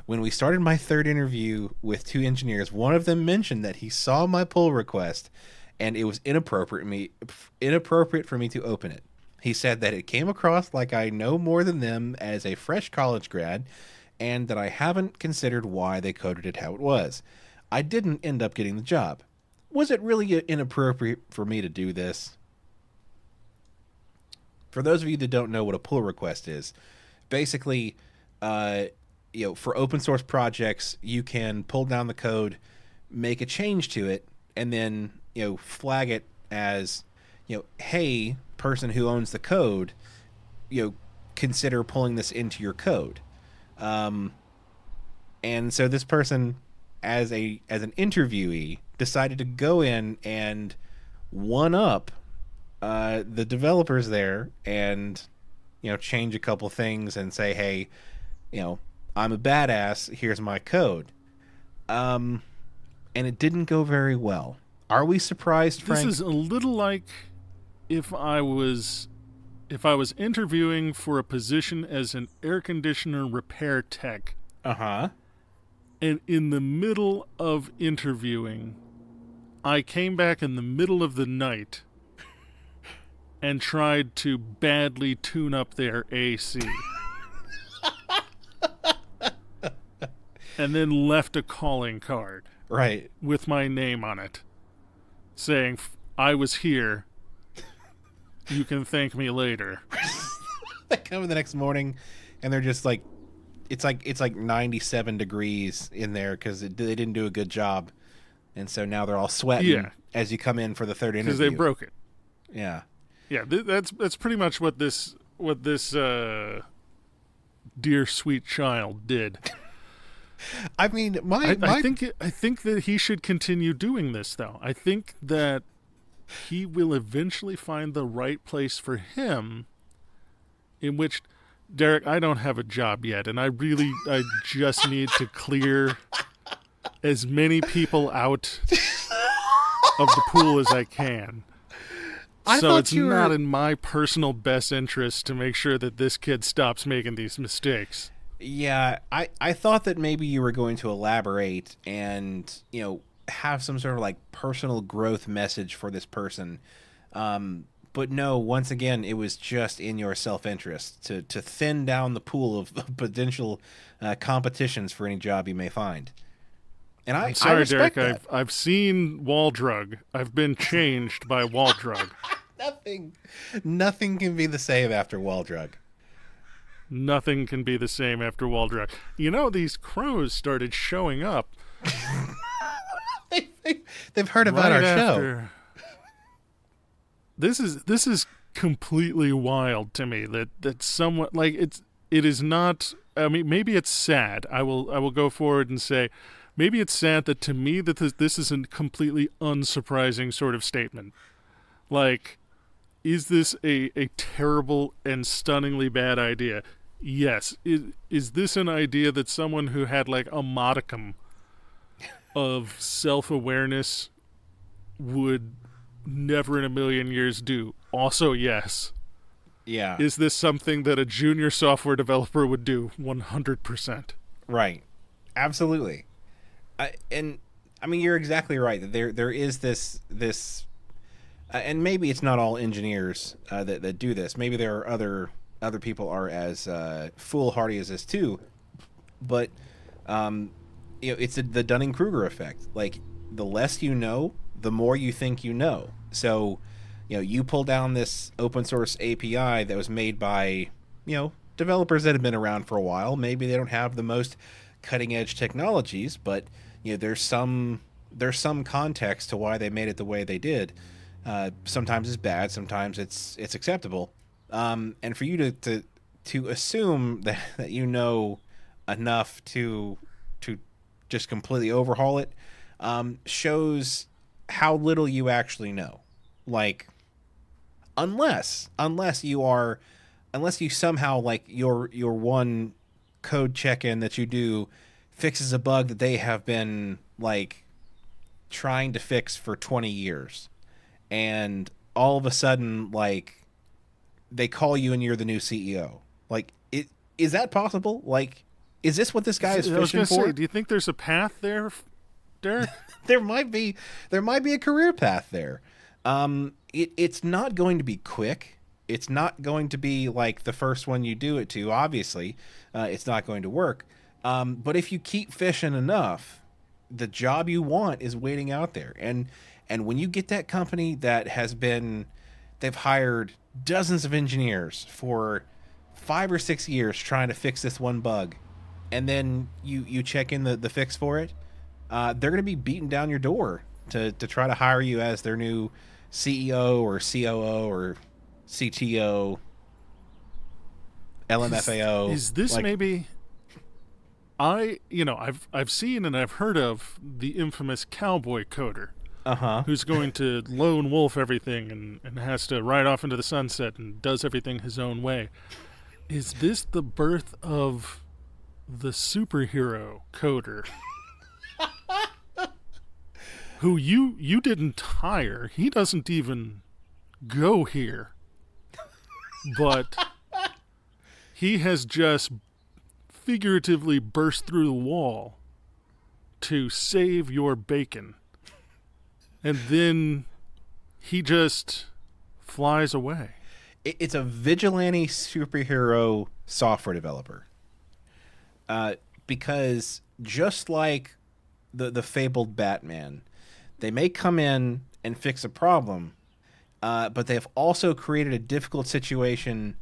When we started my third interview with two engineers, one of them mentioned that he saw my pull request and it was inappropriate for me to open it. He said that it came across like I know more than them as a fresh college grad and that I haven't considered why they coded it how it was. I didn't end up getting the job. Was it really inappropriate for me to do this?" For those of you that don't know what a pull request is, basically, for open source projects, you can pull down the code, make a change to it, and then, flag it as, hey, person who owns the code, consider pulling this into your code. And so this person, as an interviewee, decided to go in and one up the developers there and change a couple things and say, hey, I'm a badass, here's my code. And it didn't go very well. Are we surprised, Frank? This is a little like if I was interviewing for a position as an air conditioner repair tech. Uh-huh. And in the middle of interviewing, I came back in the middle of the night and tried to badly tune up their AC. And then left a calling card. Right. With my name on it. Saying, I was here. You can thank me later. They come in the next morning and they're just like, it's like 97 degrees in there because they didn't do a good job. And so now they're all sweating as you come in for the third interview. Because they broke it. Yeah. Yeah, that's pretty much what this dear sweet child did. I mean, I think that he should continue doing this, though. I think that he will eventually find the right place for him, in which, Derek, I don't have a job yet, and I just need to clear as many people out of the pool as I can. So it's not in my personal best interest to make sure that this kid stops making these mistakes. Yeah, I thought that maybe you were going to elaborate and, have some sort of like personal growth message for this person. But no, once again, it was just in your self-interest to thin down the pool of potential competitions for any job you may find. And I'm I sorry, respect Derek. that. I've seen Wall Drug. I've been changed by Wall Drug. Nothing can be the same after Wall Drug. Nothing can be the same after Wall Drug. You know, these crows started showing up. They've heard about right our show. after. This is completely wild to me that someone like it is not. I mean, maybe it's sad. I will go forward and say, maybe it's sad that to me that this is a completely unsurprising sort of statement. Like, is this a terrible and stunningly bad idea? Yes. Is this an idea that someone who had like a modicum of self-awareness would never in a million years do? Also, yes. Yeah. Is this something that a junior software developer would do? 100%. Right. Absolutely. And I mean, you're exactly right. There is this and maybe it's not all engineers that do this. Maybe there are other people are as foolhardy as this too. But it's the Dunning-Kruger effect. Like, the less you know, the more you think you know. So, you pull down this open source API that was made by, developers that have been around for a while. Maybe they don't have the most cutting edge technologies, but there's some context to why they made it the way they did. Sometimes it's bad, sometimes it's acceptable. And for you to assume that you know enough to just completely overhaul it shows how little you actually know. Like, unless you somehow, like, your one code check-in that you do fixes a bug that they have been like trying to fix for 20 years, and all of a sudden, like, they call you and you're the new CEO. Like, is that possible? Like, is this what this guy is fishing for? Say, do you think there's a path there, Derek? There might be a career path there. It's not going to be quick. It's not going to be like the first one you do it to. Obviously, it's not going to work. But if you keep fishing enough, the job you want is waiting out there. And when you get that company that they've hired dozens of engineers for 5 or 6 years trying to fix this one bug, and then you check in the fix for it, they're going to be beating down your door to try to hire you as their new CEO or COO or CTO, LMFAO. Is this like, maybe? I've seen and I've heard of the infamous cowboy coder, who's going to lone wolf everything and has to ride off into the sunset and does everything his own way. Is this the birth of the superhero coder? Who you didn't hire. He doesn't even go here. But he has just figuratively burst through the wall to save your bacon. And then he just flies away. It's a vigilante superhero software developer. Because just like the fabled Batman, they may come in and fix a problem, but they've also created a difficult situation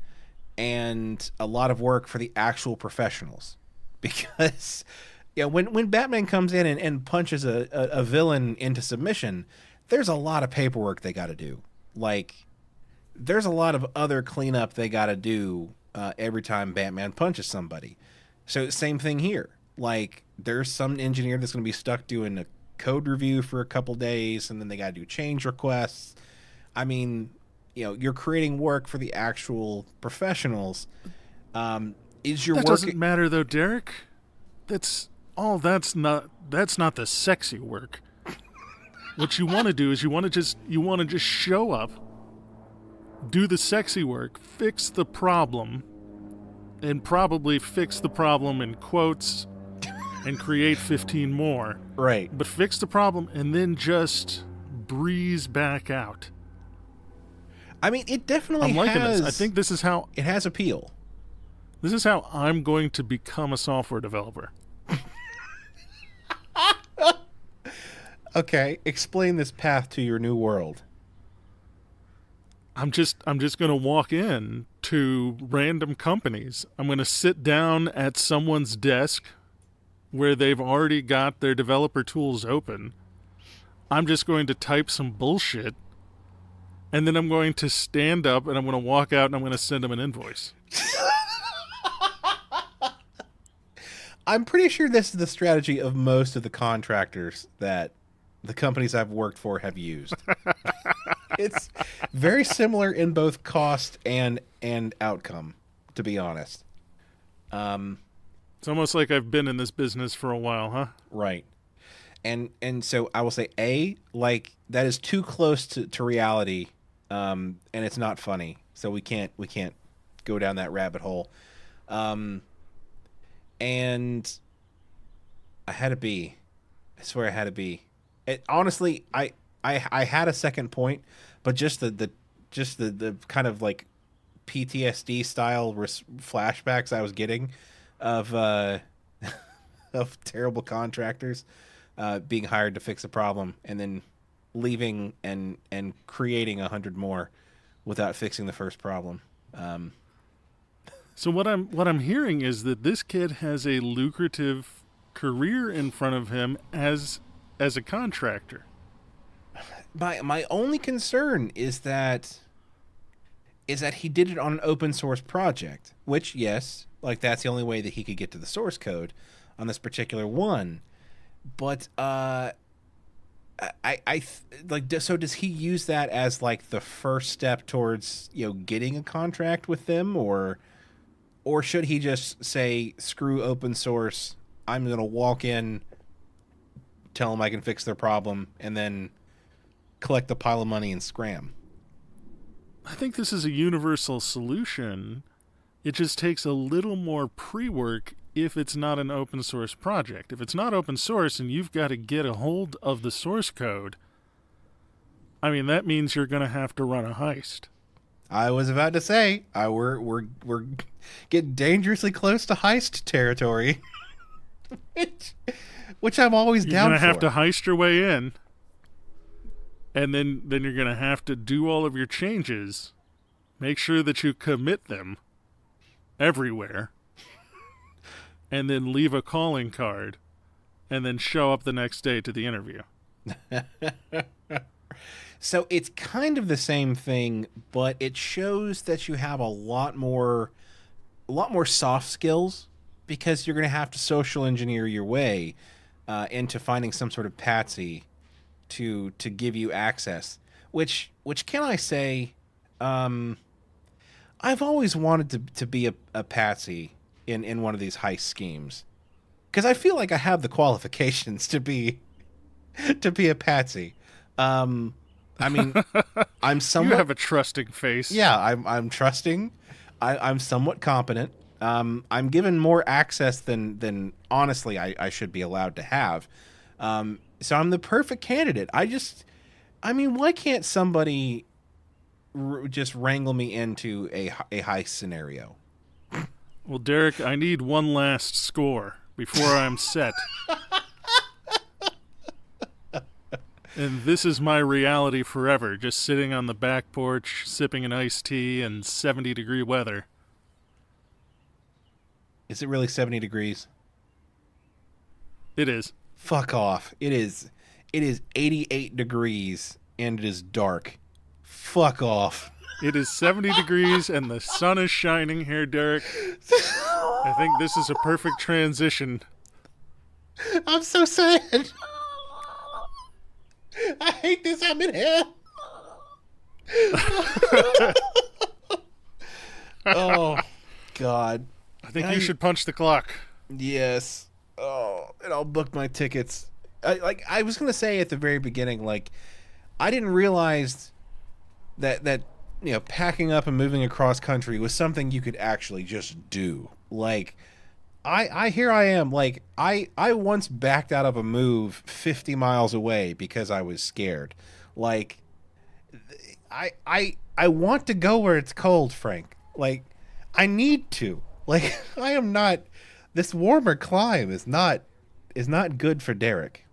and a lot of work for the actual professionals. Because when Batman comes in and punches a villain into submission, there's a lot of paperwork they got to do. Like, there's a lot of other cleanup they got to do every time Batman punches somebody. So same thing here. Like, there's some engineer that's going to be stuck doing a code review for a couple days, and then they got to do change requests. I mean, you're creating work for the actual professionals. Is your that work? Doesn't matter though, Derek. That's not the sexy work. What you want to do is you want to just show up, do the sexy work, fix the problem, and probably fix the problem in quotes and create 15 more. Right. But fix the problem and then just breeze back out. I mean, it definitely I'm liking has... this. I think this is how it has appeal. This is how I'm going to become a software developer. Okay, explain this path to your new world. I'm just going to walk in to random companies. I'm going to sit down at someone's desk where they've already got their developer tools open. I'm just going to type some bullshit, and then I'm going to stand up and I'm going to walk out and I'm going to send them an invoice. I'm pretty sure this is the strategy of most of the contractors that the companies I've worked for have used. It's very similar in both cost and outcome, to be honest. It's almost like I've been in this business for a while, huh? Right. And so I will say, like, that is too close to reality, and it's not funny. So we can't go down that rabbit hole. And I had a B. I swear I had a B. Honestly, I had a second point, but just the kind of like PTSD style flashbacks I was getting of of terrible contractors being hired to fix a problem and then leaving and creating 100 more without fixing the first problem. So what I'm hearing is that this kid has a lucrative career in front of him as a contractor. My only concern is that he did it on an open source project, which, yes, like, that's the only way that he could get to the source code on this particular one. But so does he use that as like the first step towards, getting a contract with them, or should he just say, screw open source, I'm going to walk in, tell them I can fix their problem, and then collect the pile of money and scram? I think this is a universal solution. It just takes a little more pre-work if it's not an open source project. If it's not open source and you've got to get a hold of the source code, I mean, that means you're going to have to run a heist. I was about to say, we're getting dangerously close to heist territory, which I'm always down for. You're going to have to heist your way in, and then you're going to have to do all of your changes, make sure that you commit them everywhere, and then leave a calling card, and then show up the next day to the interview. So it's kind of the same thing, but it shows that you have a lot more soft skills, because you're going to have to social engineer your way into finding some sort of patsy to give you access. Which can I say, I've always wanted to be a patsy in one of these heist schemes, because I feel like I have the qualifications to be a patsy. I mean, I'm somewhat... You have a trusting face. Yeah, I'm trusting. I'm somewhat competent. I'm given more access than honestly I should be allowed to have. So I'm the perfect candidate. I mean, why can't somebody just wrangle me into a heist scenario? Well, Derek, I need one last score before I'm set. And this is my reality forever, just sitting on the back porch, sipping an iced tea in 70-degree weather. Is it really 70 degrees? It is. Fuck off. It is 88 degrees, and it is dark. Fuck off. It is 70 degrees, and the sun is shining here, Derek. I think this is a perfect transition. I'm so sad. I hate this. I'm in hell. Oh, God. I think you should punch the clock. Yes. Oh, and I'll book my tickets. I was going to say at the very beginning, like, I didn't realize that packing up and moving across country was something you could actually just do. Like, I here I am, like I once backed out of a move 50 miles away because I was scared. Like I want to go where it's cold, Frank. Like I need to. Like I am not, this warmer climb is not good for Derek.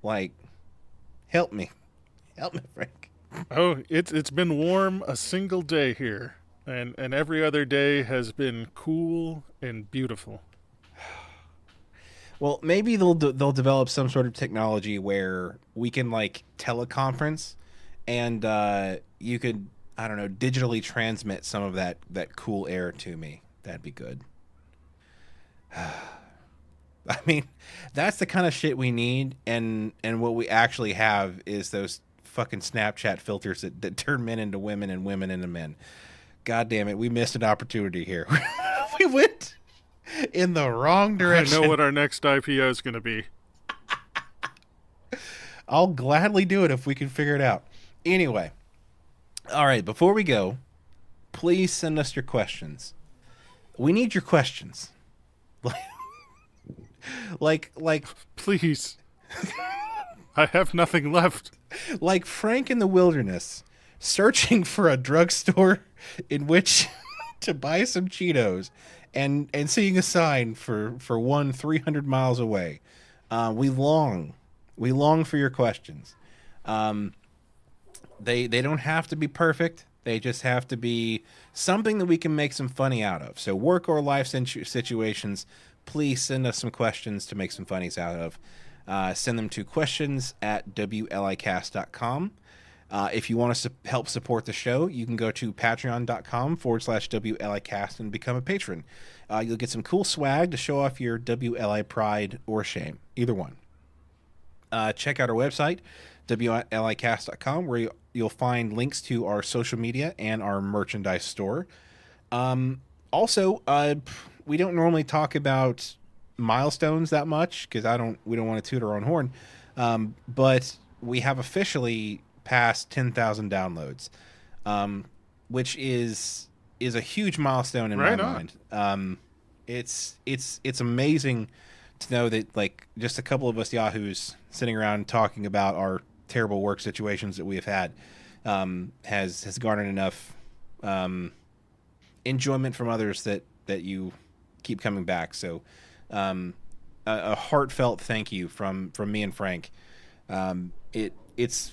Like help me. Help me, Frank. Oh, it's been warm a single day here, and every other day has been cool and beautiful. Well, maybe they'll develop some sort of technology where we can like teleconference, and you could, I don't know, digitally transmit some of that cool air to me. That'd be good. I mean, that's the kind of shit we need, and what we actually have is those fucking Snapchat filters that turn men into women and women into men. God damn it, we missed an opportunity here. We went in the wrong direction. I know what our next IPO is going to be. I'll gladly do it if we can figure it out. Anyway, all right, before we go, please send us your questions. We need your questions. Like Please. I have nothing left. like Frank in the wilderness, searching for a drugstore in which to buy some Cheetos, and seeing a sign for one 300 miles away. We long for your questions. They don't have to be perfect. They just have to be something that we can make some funny out of. So work or life situations, please send us some questions to make some funnies out of. Send them to questions@WLIcast.com. If you want to help support the show, you can go to patreon.com/WLIcast and become a patron. You'll get some cool swag to show off your WLI pride or shame, either one. Check out our website, WLIcast.com, where you'll find links to our social media and our merchandise store. Also, we don't normally talk about milestones that much because we don't want to toot our own horn. But we have officially passed 10,000 downloads, which is a huge milestone in my mind. It's amazing to know that like just a couple of us yahoos sitting around talking about our terrible work situations that we have had has garnered enough enjoyment from others that you keep coming back. So a heartfelt thank you from me and Frank. It's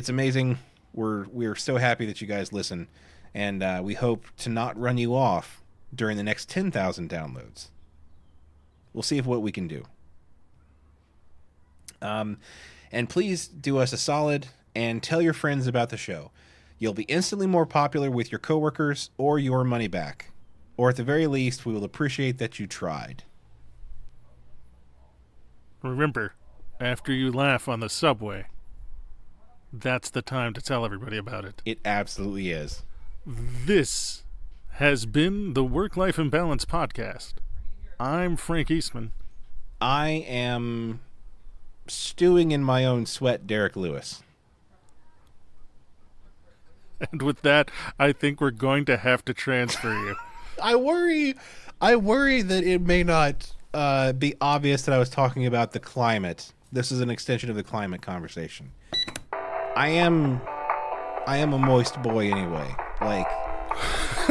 amazing. We're so happy that you guys listen, and we hope to not run you off during the next 10,000 downloads. We'll see what we can do. And please do us a solid and tell your friends about the show. You'll be instantly more popular with your coworkers or your money back. Or at the very least, we will appreciate that you tried. Remember, after you laugh on the subway, that's the time to tell everybody about it. It absolutely is. This has been the Work-Life Imbalance Podcast. I'm Frank Eastman. I am stewing in my own sweat, Derek Lewis. And with that, I think we're going to have to transfer you. I worry that it may not be obvious that I was talking about the climate. This is an extension of the climate conversation. I am a moist boy anyway. Like,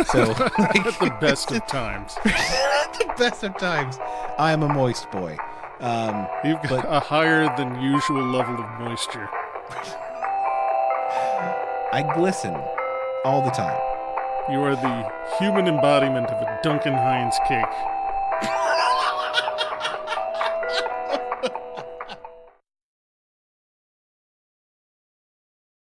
so like, at the best of times. At the best of times, I am a moist boy. You've got a higher than usual level of moisture. I glisten all the time. You are the human embodiment of a Duncan Hines cake.